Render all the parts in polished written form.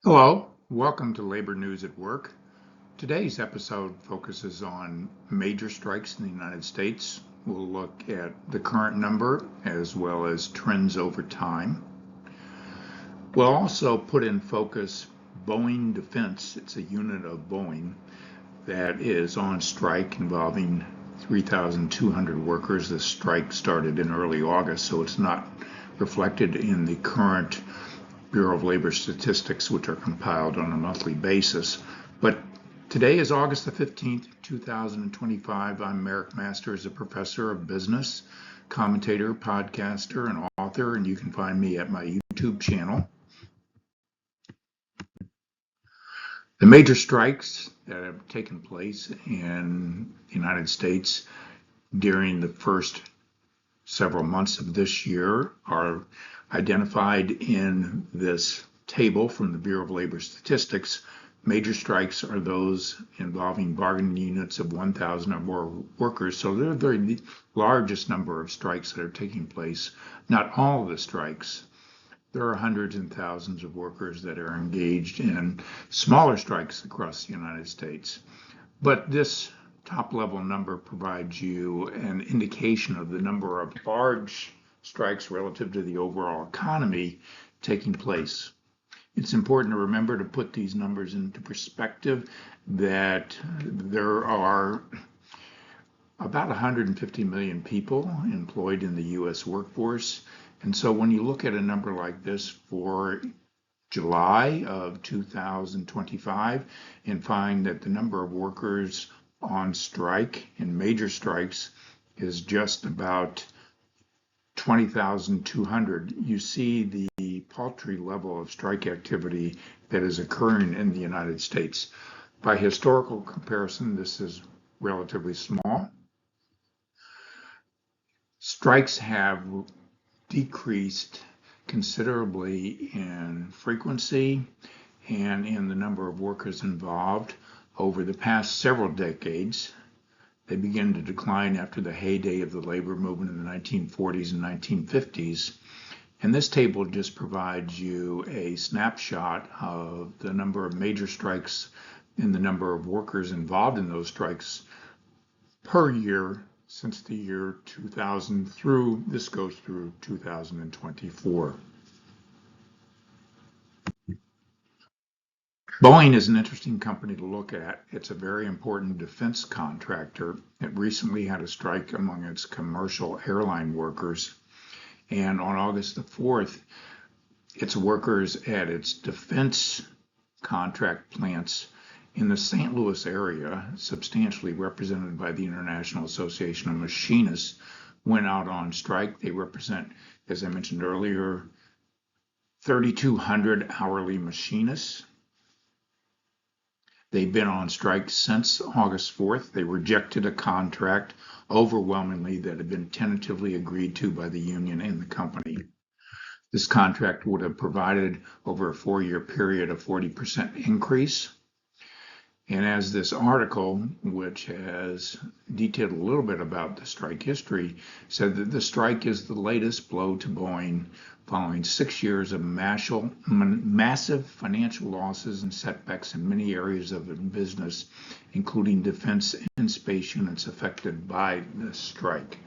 Hello, welcome to Labor News at Work. Today's episode focuses on major strikes in the United States. We'll look at the current number as well as trends over time. We'll also put in focus Boeing Defense. It's a unit of Boeing that is on strike involving 3,200 workers. The strike started in early August, so it's not reflected in the current Bureau of Labor Statistics, which are compiled on a monthly basis. But today is August the 15th, 2025. I'm Merrick Masters, a professor of business, commentator, podcaster, and author, and you can find me at my YouTube channel. The major strikes that have taken place in the United States during the first several months of this year are identified in this table from the Bureau of Labor Statistics. Major strikes are those involving bargaining units of 1,000 or more workers. So they're the very largest number of strikes that are taking place. Not all of the strikes. There are hundreds and thousands of workers that are engaged in smaller strikes across the United States. But this top-level number provides you an indication of the number of large strikes relative to the overall economy taking place. It's important to remember to put these numbers into perspective that there are about 150 million people employed in the U.S. workforce. And so when you look at a number like this for July of 2025 and find that the number of workers on strike in major strikes is just about 20,200, you see the paltry level of strike activity that is occurring in the United States. By historical comparison, this is relatively small. Strikes have decreased considerably in frequency and in the number of workers involved over the past several decades. They began to decline after the heyday of the labor movement in the 1940s and 1950s. And this table just provides you a snapshot of the number of major strikes and the number of workers involved in those strikes per year since the year 2000 through, this goes through 2024. Boeing is an interesting company to look at. It's a very important defense contractor. It recently had a strike among its commercial airline workers. And on August the 4th, its workers at its defense contract plants in the St. Louis area, substantially represented by the International Association of Machinists, went out on strike. They represent, as I mentioned earlier, 3,200 hourly machinists. They've been on strike since August 4th. They rejected a contract overwhelmingly that had been tentatively agreed to by the union and the company. This contract would have provided over a 4-year period a 40% increase. And as this article, which has detailed a little bit about the strike history, said that the strike is the latest blow to Boeing following 6 years of massive financial losses and setbacks in many areas of the business, including defense and space units affected by the strike.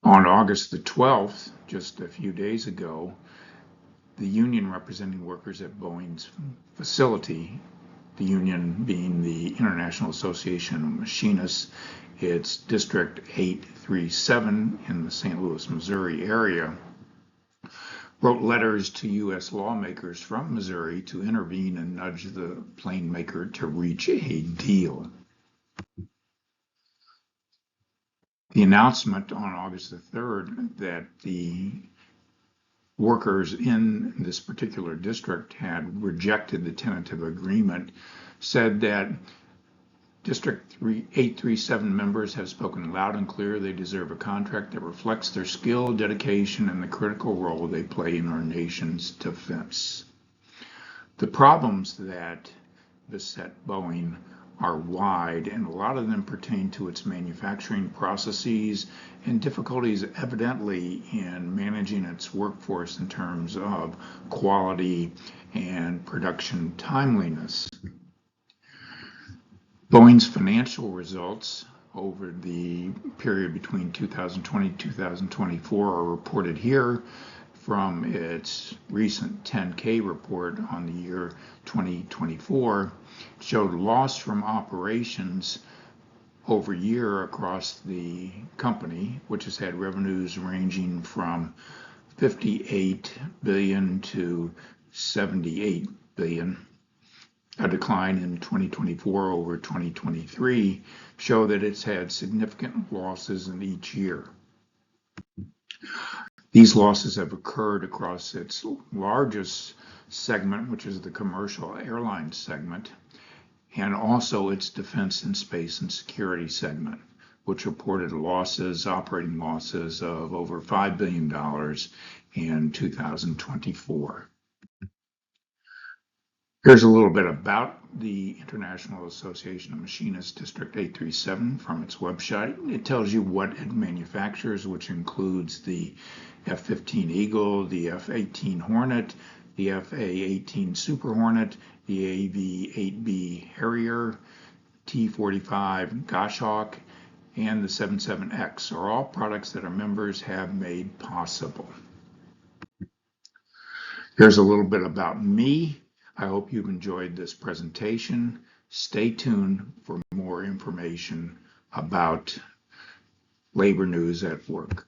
On August the 12th, just a few days ago, the union representing workers at Boeing's facility, the union being the International Association of Machinists, its District 837 in the St. Louis, Missouri area, wrote letters to U.S. lawmakers from Missouri to intervene and nudge the plane maker to reach a deal. The announcement on August the 3rd that the workers in this particular district had rejected the tentative agreement said that District 837 members have spoken loud and clear. They deserve a contract that reflects their skill, dedication, and the critical role they play in our nation's defense. The problems that beset Boeing are wide, and a lot of them pertain to its manufacturing processes and difficulties evidently in managing its workforce in terms of quality and production timeliness. Boeing's financial results over the period between 2020 and 2024 are reported here from its recent 10K report on the year 2024. Showed loss from operations over year across the company, which has had revenues ranging from 58 billion to 78 billion. A decline in 2024 over 2023 show that it's had significant losses in each year. These losses have occurred across its largest segment, which is the commercial airline segment, and also its defense and space and security segment, which reported operating losses of over $5 billion in 2024. Here's a little bit about the International Association of Machinists District 837 from its website. It tells you what it manufactures, which includes the F-15 Eagle, the F-18 Hornet, the F-A-18 Super Hornet, the AV-8B Harrier, T-45 Goshawk, and the 77X are all products that our members have made possible. Here's a little bit about me. I hope you've enjoyed this presentation. Stay tuned for more information about labor news at work.